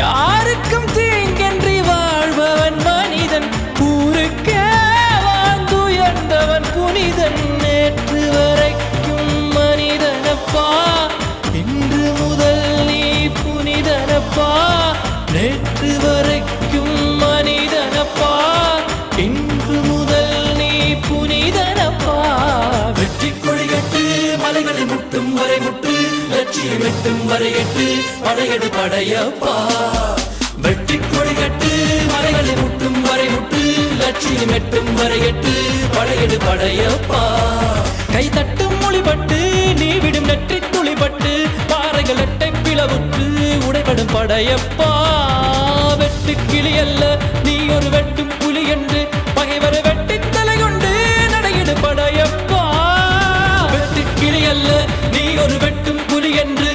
யாருக்கும் தீங்கன்றி வாழ்பவன் மனிதன், ஊருக்கே வாழ்ந்துயர்ந்தவன் புனிதன். நேற்று வரைக்கும் மனிதனப்பா, இன்று முதல் நீ புனிதனப்பா. நேற்று வரைக்கும் மனிதனப்பா, இன்று முதல் நீ புனிதனப்பா. வெற்றி கொடிகட்டு மலைகளை முட்டும் வரை முட்டு, லட்சியம் எட்டும் வரை எட்டு, படையெடு படையப்பா. வெற்றி கொடிகட்டு மலைகளை முட்டும் வரை முட்டு, லட்சியம் எட்டும் வரை எட்டு, படையெடு படையப்பா. கை தட்டும் மொழிபட்டு நீ விடும் நெற்றி துளிபட்டு, பாறைகள் எட்டை பிளவுற்று உடைபடும் படையப்பா. வெட்டு கிளி அல்ல நீ ஒரு வெட்டும் புலி என்று, பகைவரை வெட்டி தலை கொண்டு நடையிடு படையப்பா. வெட்டு கிளி அல்ல நீ ஒரு வெட்டும் புலி என்று,